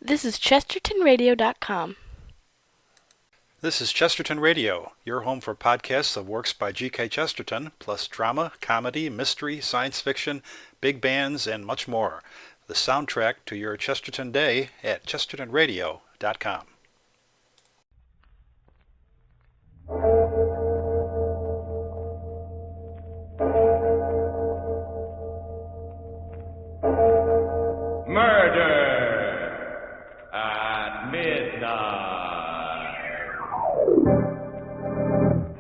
This is ChestertonRadio.com. This is Chesterton Radio, your home for podcasts of works by G.K. Chesterton, plus drama, comedy, mystery, science fiction, big bands, and much more. The soundtrack to your Chesterton day at ChestertonRadio.com. Murder at midnight.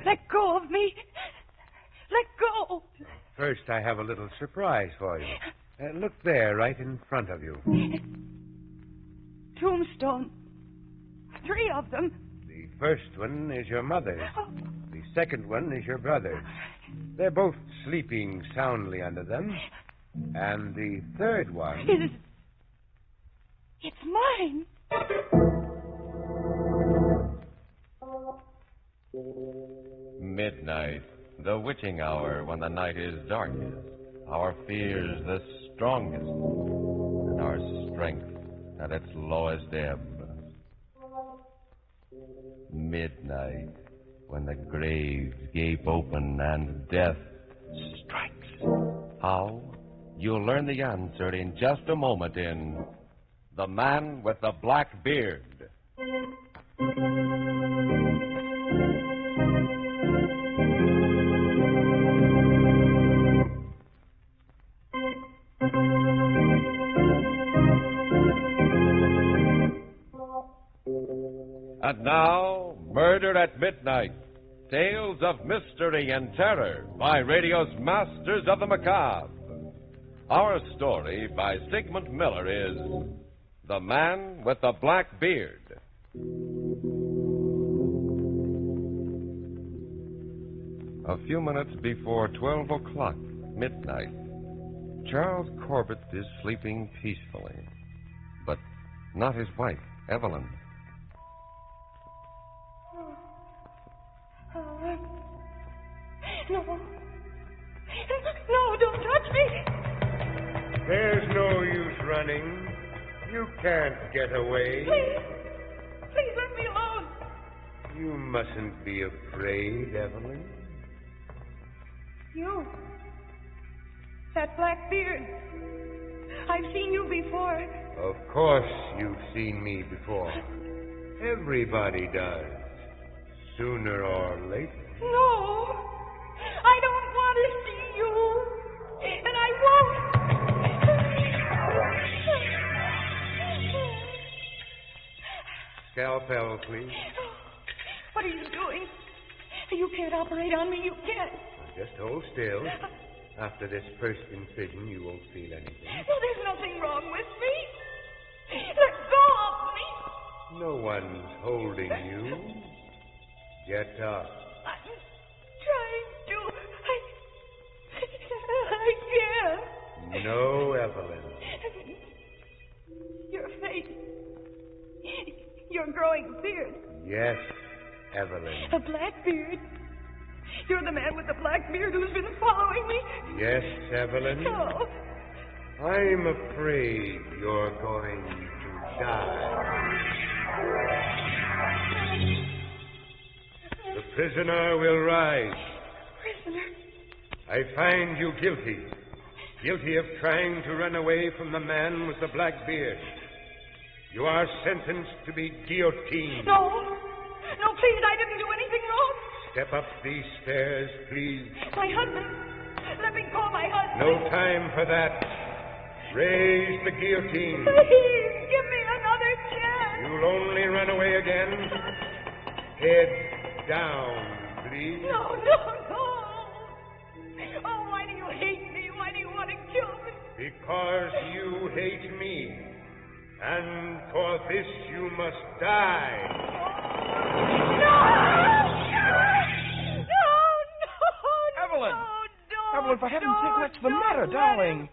Let go of me. Let go. First, I have a little surprise for you. Look there, right in front of you. Tombstone. 3 of them. The first one is your mother. Oh. The second one is your brother. They're both sleeping soundly under them. And the third one... It's mine. Midnight, the witching hour when the night is darkest, our fears the strongest, and our strength at its lowest ebb. Midnight, when the graves gape open and death strikes. How? You'll learn the answer in just a moment in The Man with the Black Beard. And now, Murder at Midnight, Tales of Mystery and Terror by radio's Masters of the Macabre. Our story by Sigmund Miller is The Man with the Black Beard. A few minutes before 12 o'clock, midnight, Charles Corbett is sleeping peacefully, but not his wife, Evelyn. No. No, don't touch me. There's no use running. You can't get away. Please. Please let me alone. You mustn't be afraid, Evelyn. You. That black beard. I've seen you before. Of course you've seen me before. Everybody does. Sooner or later. No. I don't want to see you. And I won't. Scalpel, please. What are you doing? You can't operate on me. You can't. Just hold still. After this first incision, you won't feel anything. No, there's nothing wrong with me. Let go of me. No one's holding you. Get up. I'm trying to. I can't. No, Evelyn. Your face. Your growing beard. Yes, Evelyn. A black beard. You're the man with the black beard who's been following me. Yes, Evelyn. No. I'm afraid you're going to die. The prisoner will rise. Prisoner. I find you guilty. Guilty of trying to run away from the man with the black beard. You are sentenced to be guillotined. No. No, please, I didn't do anything wrong. Step up these stairs, please. My husband. Let me call my husband. No time for that. Raise the guillotine. Please, give me another chance. You'll only run away again. Head down, please. No. Oh, why do you hate me? Why do you want to kill me? Because you hate me. And for this you must die. No! Evelyn! No, don't. Evelyn, for heaven's sake, what's the matter, darling?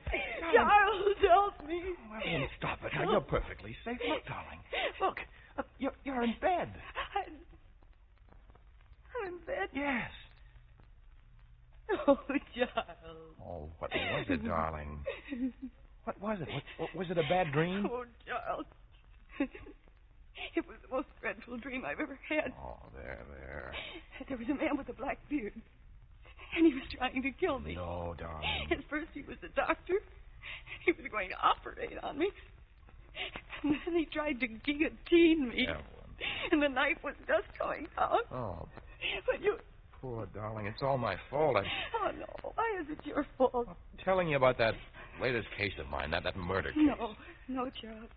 Charles, help me. Oh, Evelyn, stop it. Now, you're perfectly safe. Look, darling. Look, you're in bed. I'm in bed. Yes. Oh, Charles. Oh, what was it, darling? What was it? Was it a bad dream? Oh, Charles. dreadful dream I've ever had. Oh, there. There was a man with a black beard, and he was trying to kill me. No, darling. At first he was a doctor. He was going to operate on me. And then he tried to guillotine me. Evelyn. And the knife was just going out. Oh, But you... poor darling. It's all my fault. Oh, no. Why is it your fault? I'm telling you about that latest case of mine, that murder case. No, Charles.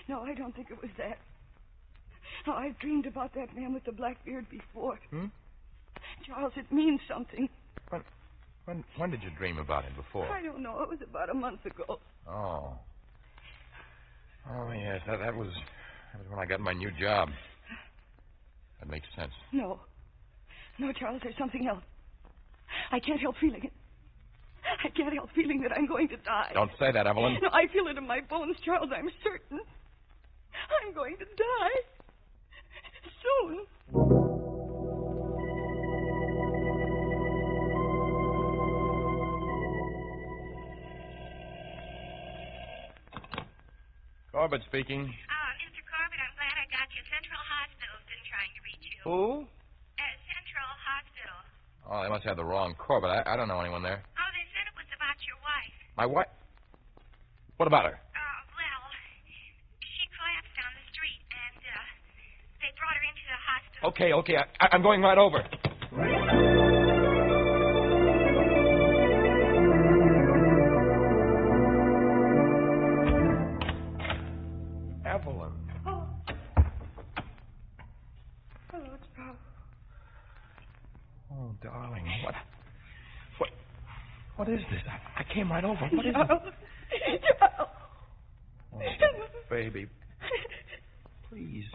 No, I don't think it was that. No, I've dreamed about that man with the black beard before. Charles, it means something. When did you dream about him before? I don't know. It was about a month ago. Oh. Oh, yes. That was when I got my new job. That makes sense. No, Charles, there's something else. I can't help feeling it. I can't help feeling that I'm going to die. Don't say that, Evelyn. No, I feel it in my bones, Charles. I'm certain. I'm going to die. Soon. Corbett speaking. Mr. Corbett, I'm glad I got you. Central Hospital's been trying to reach you. Who? Central Hospital. Oh, they must have the wrong Corbett. I don't know anyone there. Oh, they said it was about your wife. My wife? What about her? Well, she collapsed down the street, and they brought her into the hospital. Okay. I'm going right over. Evelyn. Oh. Hello, Charles. Oh, darling, what is this? I came right over. What is Charles. it? Charles. Oh, baby. Please,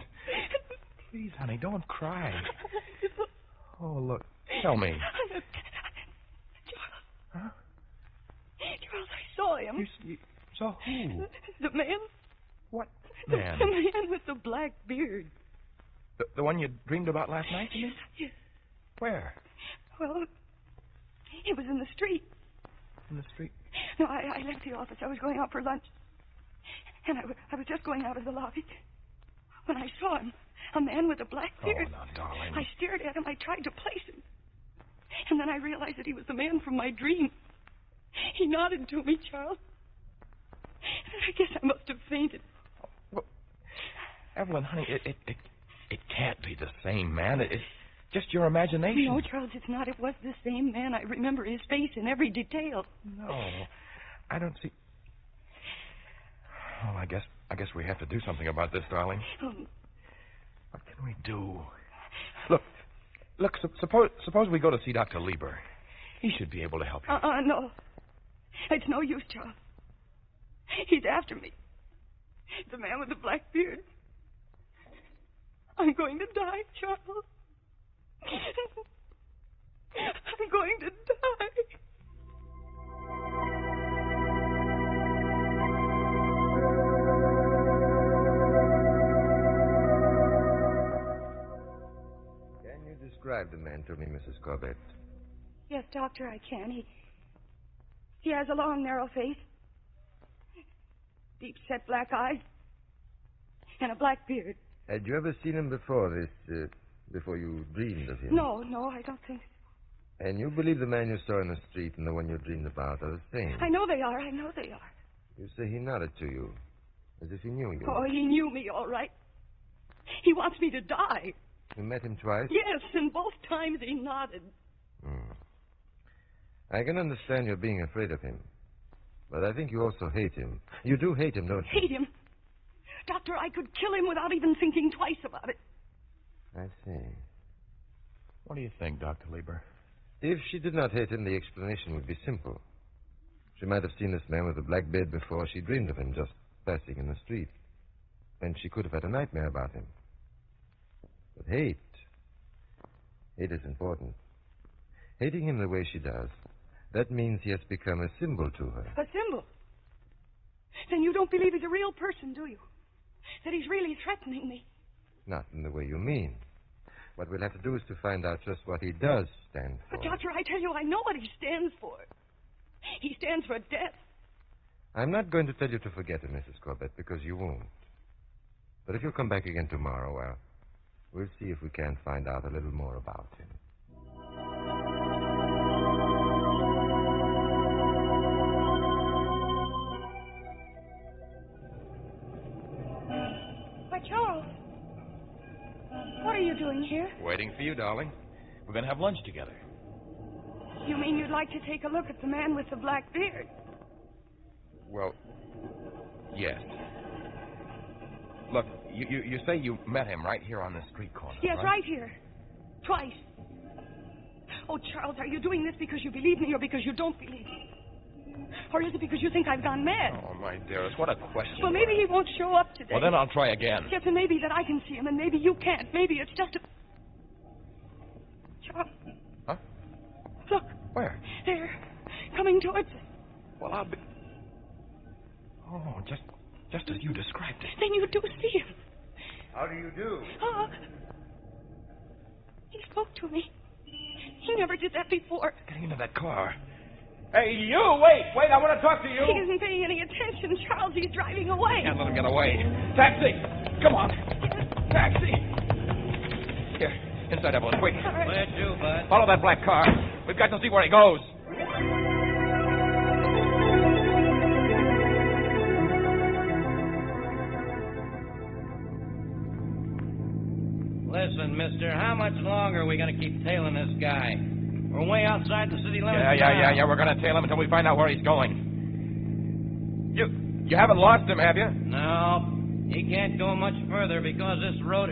honey, don't cry. Oh, look. Tell me. Charles. Huh? Charles, I saw him. You saw who? The man. What man? The man with the black beard. The one you dreamed about last night, you mean? Yes. Where? Well, he was in the street. In the street? No, I left the office. I was going out for lunch. And I was just going out of the lobby when I saw him. A man with a black beard. Oh, now, darling. I stared at him. I tried to place him. And then I realized that he was the man from my dream. He nodded to me, Charles. I guess I must have fainted. Well, Evelyn, honey, it can't be the same man. It's just your imagination. No, Charles, it's not. It was the same man. I remember his face in every detail. No, I don't see. Well, I guess we have to do something about this, darling. What can we do? Look. Suppose we go to see Dr. Lieber. He should be able to help you. No. It's no use, Charles. He's after me. The man with the black beard. I'm going to die, Charles. I'm going to die. Can you describe the man to me, Mrs. Corbett? Yes, Doctor, I can. He has a long, narrow face, deep-set black eyes, and a black beard. Had you ever seen him before before you dreamed of him? No, I don't think so. And you believe the man you saw in the street and the one you dreamed about are the same? I know they are. You say he nodded to you, as if he knew you. Oh, he knew me, all right. He wants me to die. You met him twice? Yes, and both times he nodded. I can understand your being afraid of him. But I think you also hate him. You do hate him, don't you? Hate him? Doctor, I could kill him without even thinking twice about it. I see. What do you think, Dr. Lieber? If she did not hate him, the explanation would be simple. She might have seen this man with a black beard before she dreamed of him just passing in the street. And she could have had a nightmare about him. But hate is important. Hating him the way she does, that means he has become a symbol to her. A symbol? Then you don't believe he's a real person, do you? That he's really threatening me? Not in the way you mean. What we'll have to do is to find out just what he does stand for. But, Doctor, I tell you, I know what he stands for. He stands for death. I'm not going to tell you to forget him, Mrs. Corbett, because you won't. But if you'll come back again tomorrow, We'll see if we can't find out a little more about him. Why, Charles. What are you doing here? Waiting for you, darling. We're going to have lunch together. You mean you'd like to take a look at the man with the black beard? Well, yes. Look, you say you met him right here on the street corner, Yes, right here. Twice. Oh, Charles, are you doing this because you believe me or because you don't believe me? Or is it because you think I've gone mad? Oh, my dearest, what a question. Well, maybe he won't show up today. Well, then I'll try again. Yes, and maybe that I can see him, and maybe you can't. Maybe it's just a... Charles. Huh? Look. Where? There. Coming towards us. Well, I'll be... Oh, just as you described it. Then you do see him. How do you do? Oh. He spoke to me. He never did that before. Getting into that car. Hey, you! Wait, I want to talk to you. He isn't paying any attention, Charles. He's driving away. Can't let him get away. Taxi! Come on. Taxi! Here, inside, Evelyn. Wait. All right. Where to, bud? Follow that black car. We've got to see where he goes. Listen, mister, how much longer are we going to keep tailing this guy? We're way outside the city limits. Yeah. We're going to tail him until we find out where he's going. You haven't lost him, have you? No, he can't go much further because this road...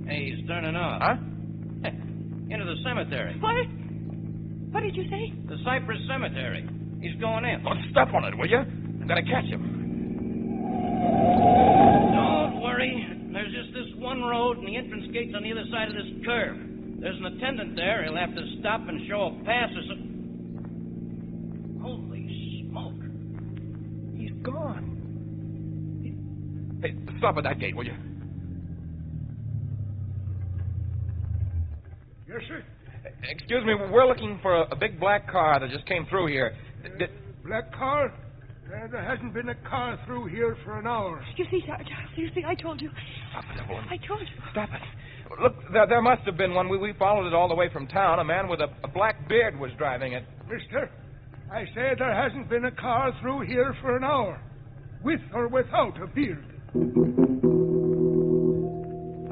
Hey, he's turning off. Huh? Into the cemetery. What? What did you say? The Cypress Cemetery. He's going in. Oh, step on it, will you? I'm going to catch him. Don't worry. There's just this one road, and the entrance gate's on the other side of this curve. There's an attendant there. He'll have to stop and show a pass or something. Holy smoke. He's gone. Hey, stop at that gate, will you? Yes, sir. Excuse me, we're looking for a big black car that just came through here. Black car? There hasn't been a car through here for an hour. You see, Charles, you see, I told you. Stop it, Evelyn. I told you. Stop it. Look, there must have been one. We followed it all the way from town. A man with a black beard was driving it. Mister, I say there hasn't been a car through here for an hour, with or without a beard.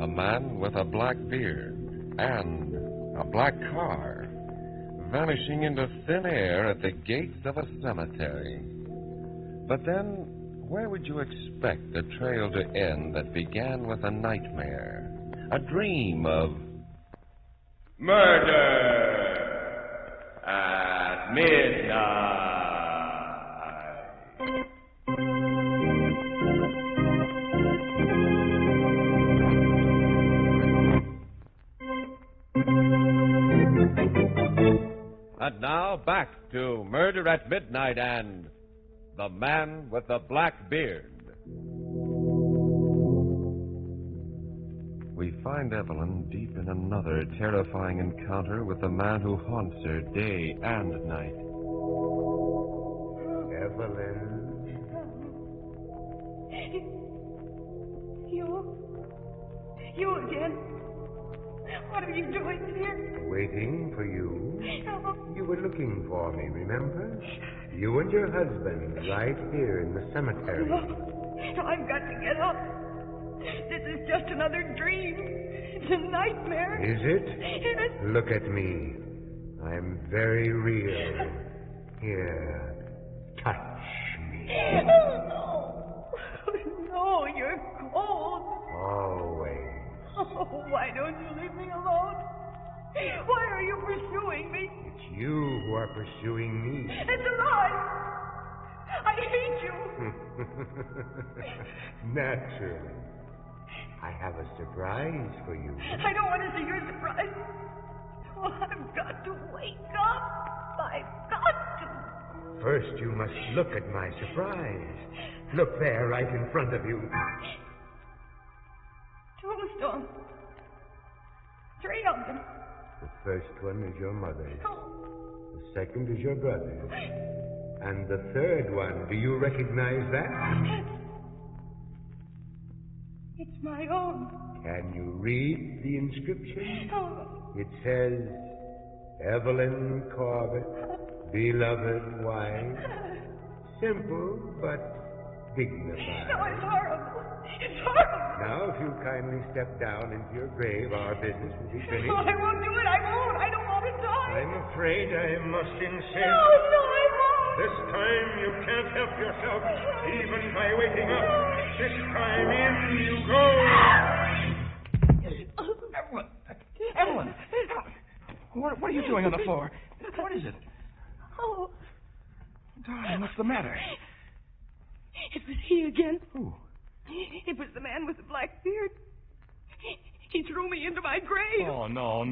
A man with a black beard and a black car vanishing into thin air at the gates of a cemetery. But then, where would you expect the trail to end that began with a nightmare? A dream of Murder at midnight. And now back to Murder at Midnight and The Man with the Black Beard. We find Evelyn deep in another terrifying encounter with the man who haunts her day and night. Evelyn. You again? What are you doing here? Waiting for you. You were looking for me, remember? You and your husband right here in the cemetery. No, I've got to get up. This is just another dream. It's a nightmare. Is it? Yes. Look at me. I'm very real. Here, touch me. No. No, you're cold. Always. Oh, why don't you leave me alone? Why are you pursuing me? It's you who are pursuing me. It's a lie. I hate you. Naturally. I have a surprise for you. I don't want to see your surprise. Oh, I've got to wake up. I've got to. First, you must look at my surprise. Look there, right in front of you. Tombstones. 3 of them. The first one is your mother's. Oh. The second is your brother's. And the third one, do you recognize that? It's my own. Can you read the inscription? Oh, It says, Evelyn Corbett, beloved wife. Simple, but dignified. no, it's horrible. It's horrible. Now, if you kindly step down into your grave, our business will be finished. Oh, I won't do it. I won't. I don't want to die. I'm afraid I must insist. No, I won't. This time you can't help yourself, even by waking up. This time in you go. Evelyn! What are you doing on the floor? What is it? Oh, Darling, what's the matter? it was he again. Who? It was the man with the black beard. He threw me into my grave. Oh, no,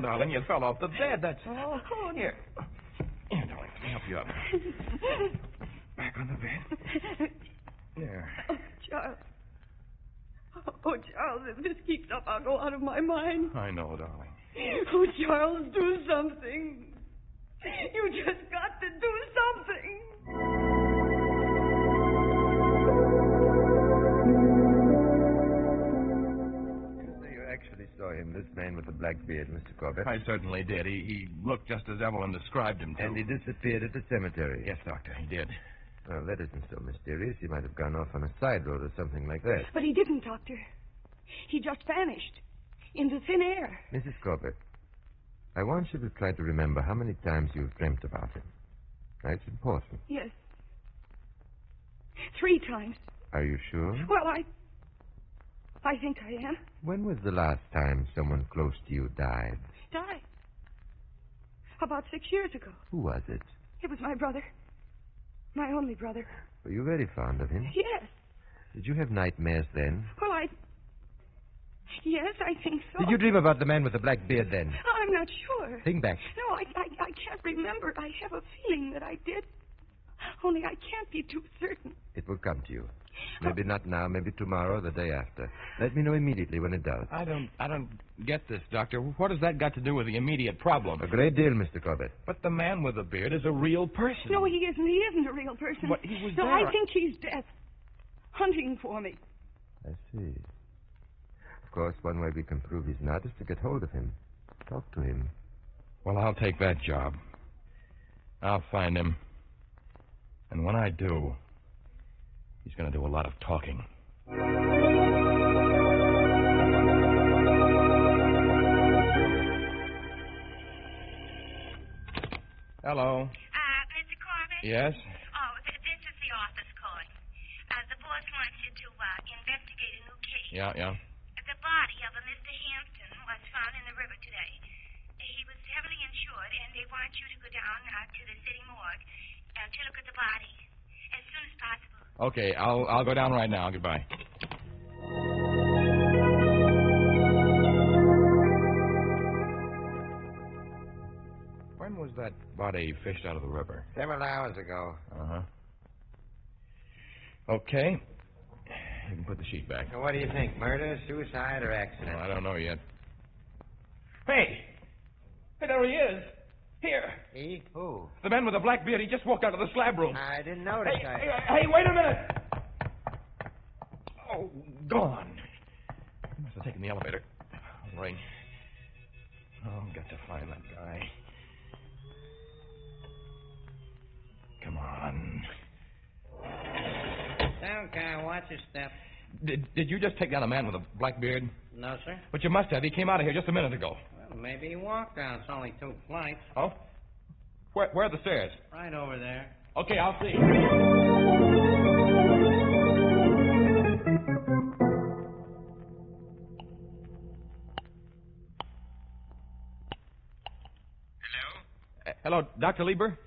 darling. You fell off the bed, that's all. Oh, Here, darling, let me help you up. Back on the bed. There. Oh, Charles. Oh, Charles, if this keeps up, I'll go out of my mind. I know, darling. Oh, Charles, do something. You just got to do something. So you actually saw him, this man with the black beard, Mr. Corbett? I certainly did. He looked just as Evelyn described him to. And he disappeared at the cemetery? Yes, Doctor, he did. Well, that isn't so mysterious. He might have gone off on a side road or something like that. But he didn't, Doctor. He just vanished into thin air. Mrs. Corbett, I want you to try to remember how many times you've dreamt about him. That's important. Yes. 3 times. Are you sure? Well, I think I am. When was the last time someone close to you died? Died. About 6 years ago. Who was it? It was my brother. My only brother. Were you very fond of him? Yes. Did you have nightmares then? Well, Yes, I think so. Did you dream about the man with the black beard then? I'm not sure. Think back. No, I can't remember. I have a feeling that I did. Only I can't be too certain. It will come to you. Maybe not now, maybe tomorrow or the day after. Let me know immediately when it does. I don't get this, Doctor. What has that got to do with the immediate problem? A great deal, Mr. Corbett. But the man with the beard is a real person. No, he isn't. He isn't a real person. But he was no, there. I think he's dead. Hunting for me. I see. Of course, one way we can prove he's not is to get hold of him. Talk to him. Well, I'll take that job. I'll find him. And when I do, he's going to do a lot of talking. Hello. Mr. Corbett? Yes? Oh, this is the office calling. The boss wants you to investigate a new case. Yeah. The body of a Mr. Hampton was found in the river today. He was heavily insured, and they want you to go down to the city morgue to look at the body as soon as possible. Okay, I'll go down right now. Goodbye. When was that body fished out of the river? Several hours ago. Uh-huh. Okay. You can put the sheet back. So what do you think? Murder, suicide, or accident? Well, I don't know yet. Hey, there he is. Here. He? Who? The man with the black beard. He just walked out of the slab room. I didn't notice. Hey, wait a minute. Oh, gone. He must have taken the elevator. I'll ring. Oh, I've got to find that guy. Come on. Okay, watch your step. Did you just take down a man with a black beard? No, sir. But you must have. He came out of here just a minute ago. Well, maybe he walked down. It's only 2 flights. Oh? Where are the stairs? Right over there. Okay, I'll see. Hello, Dr. Lieber?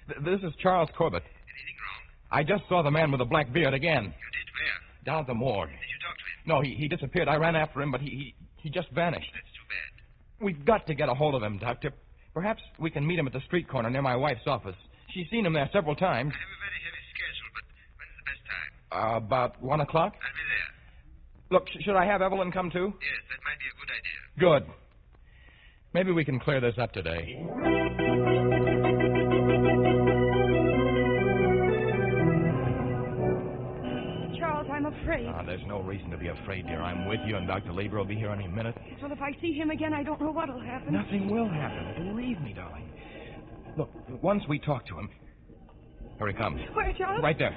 Yes? This is Charles Corbett. Anything wrong? I just saw the man with the black beard again. You did? Where? Down at the morgue. Did you talk to him? No, he disappeared. I ran after him, but he just vanished. That's too bad. We've got to get a hold of him, Doctor. Perhaps we can meet him at the street corner near my wife's office. She's seen him there several times. I have a very heavy schedule, but when's the best time? About 1 o'clock? I'll be there. Look, should I have Evelyn come too? Yes, that might be a good idea. Good. Maybe we can clear this up today. Charles, I'm afraid afraid. There's no reason to be afraid, dear. I'm with you, and Dr. Lieber will be here any minute. Well, if I see him again, I don't know what'll happen. Nothing will happen. Believe me, darling. Look, once we talk to him... Here he comes. Where, Charles? Right there.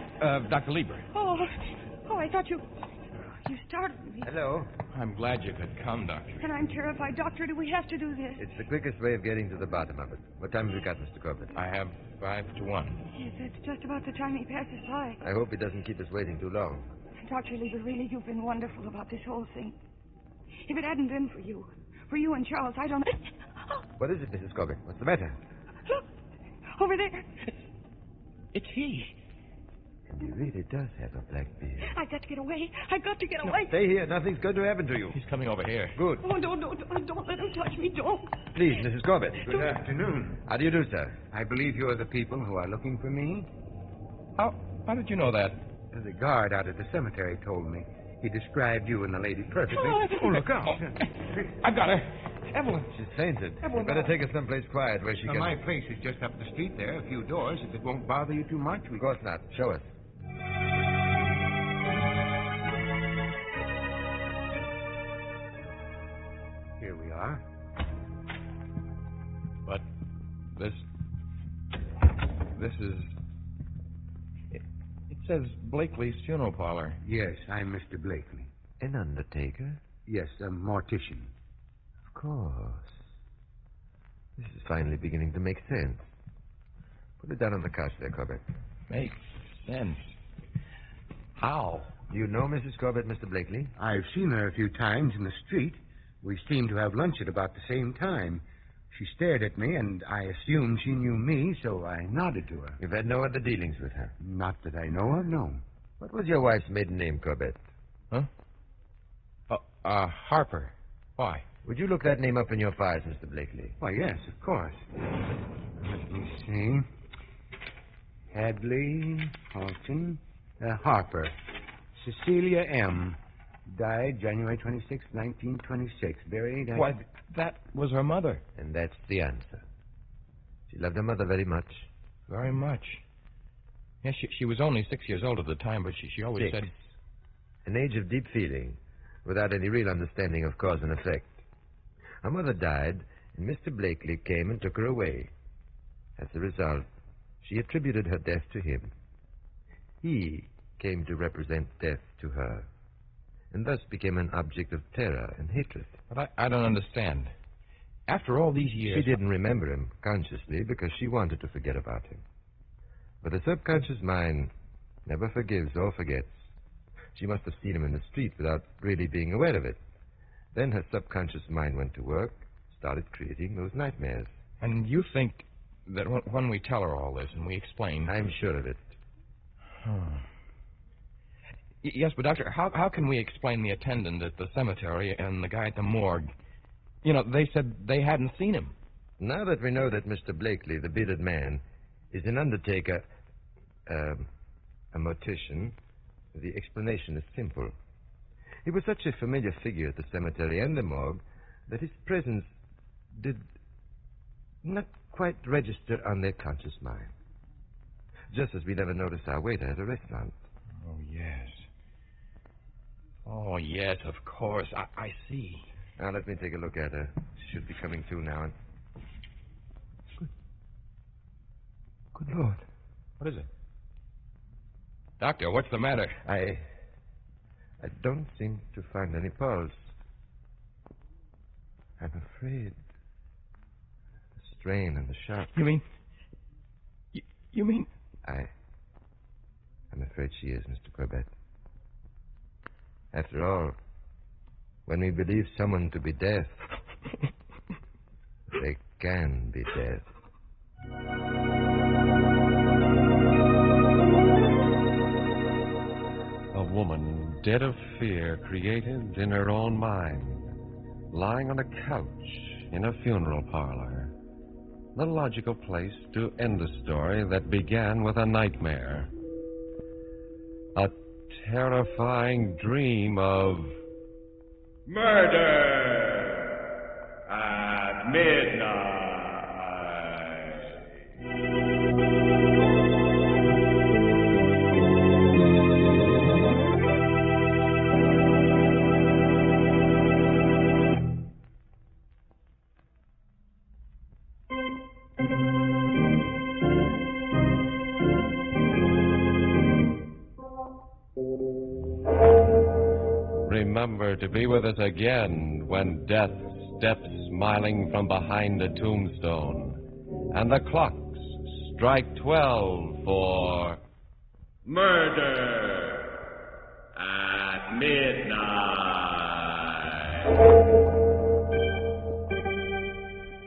Dr. Lieber. Oh, I thought you startled me. Hello. I'm glad you could come, Doctor. And I'm terrified. Doctor, do we have to do this? It's the quickest way of getting to the bottom of it. What time have you got, Mr. Corbett? I have 5 to 1. Yes, it's just about the time he passes by. I hope he doesn't keep us waiting too long. Dr. Lieber, really, you've been wonderful about this whole thing. If it hadn't been for you and Charles, I don't... What is it, Mrs. Corbett? What's the matter? Look, over there. It's he. And he really does have a black beard. I've got to get away. I've got to get No, away. stay here. Nothing's going to happen to you. He's coming over here. Good. Oh, don't let him touch me. Don't. Please, Mrs. Corbett. Good afternoon. How do you do, sir? I believe you are the people who are looking for me. How did you know that? The guard out at the cemetery told me. He described you and the lady perfectly. Oh, look out. I've got her. Evelyn. She's fainted. Evelyn, You better take her someplace quiet where she can... My place is just up the street there, a few doors. If it won't bother you too much, Of course not. Show us. Here we are. But this is... It says Blakely's funeral parlor. Yes, I'm Mr. Blakely. An undertaker? Yes, a mortician. Of course. This is finally beginning to make sense. Put it down on the couch there, Corbett. Makes sense. How? Do you know Mrs. Corbett, Mr. Blakely? I've seen her a few times in the street. We seemed to have lunch at about the same time. She stared at me, and I assumed she knew me, so I nodded to her. You've had no other dealings with her? Not that I know of, no. What was your wife's maiden name, Corbett? Huh? Harper. Why? Would you look that name up in your files, Mr. Blakely? Why, yes, of course. Let me see. Hadley, Halton, Harper. Cecilia M. Died January 26, 1926. Buried... Why, that was her mother. And that's the answer. She loved her mother very much. Very much. Yes, she was only 6 years old at the time, but she always 6. said... An age of deep feeling, without any real understanding of cause and effect. Her mother died, and Mr. Blakely came and took her away. As a result, she attributed her death to him. He came to represent death to her, and thus became an object of terror and hatred. But I don't understand. After all these years... She didn't remember him consciously because she wanted to forget about him. But the subconscious mind never forgives or forgets. She must have seen him in the street without really being aware of it. Then her subconscious mind went to work, started creating those nightmares. And you think that when we tell her all this and we explain... I'm sure of it. Yes, but Doctor, how can we explain the attendant at the cemetery and the guy at the morgue? You know, they said they hadn't seen him. Now that we know that Mr. Blakely, the bearded man, is an undertaker, a mortician, the explanation is simple. He was such a familiar figure at the cemetery and the morgue that his presence did not quite register on their conscious mind. Just as we never notice our waiter at a restaurant. Oh, yes. Oh, yes, of course. I see. Now, let me take a look at her. She should be coming to now. Good Lord. What is it? Doctor, what's the matter? I don't seem to find any pulse. I'm afraid. The strain and the shock. You mean... You mean... I'm afraid she is, Mr. Corbett. After all, when we believe someone to be deaf, they can be deaf. A woman dead of fear created in her own mind, lying on a couch in a funeral parlor. The logical place to end a story that began with a nightmare. A terrifying dream of... Murder at midnight. Remember to be with us again when death steps smiling from behind a tombstone, and the clocks strike 12 for Murder at Midnight.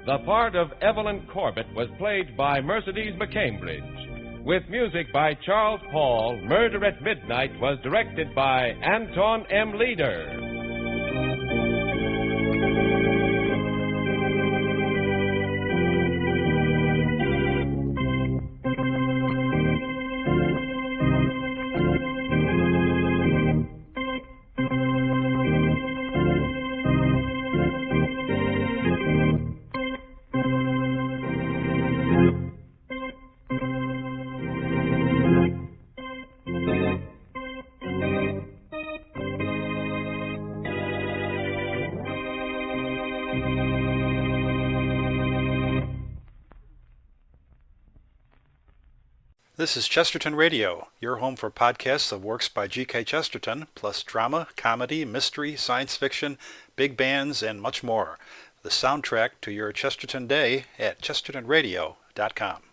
The part of Evelyn Corbett was played by Mercedes McCambridge. With music by Charles Paul, Murder at Midnight was directed by Anton M. Leader. This is Chesterton Radio, your home for podcasts of works by G.K. Chesterton, plus drama, comedy, mystery, science fiction, big bands, and much more. The soundtrack to your Chesterton day at chestertonradio.com.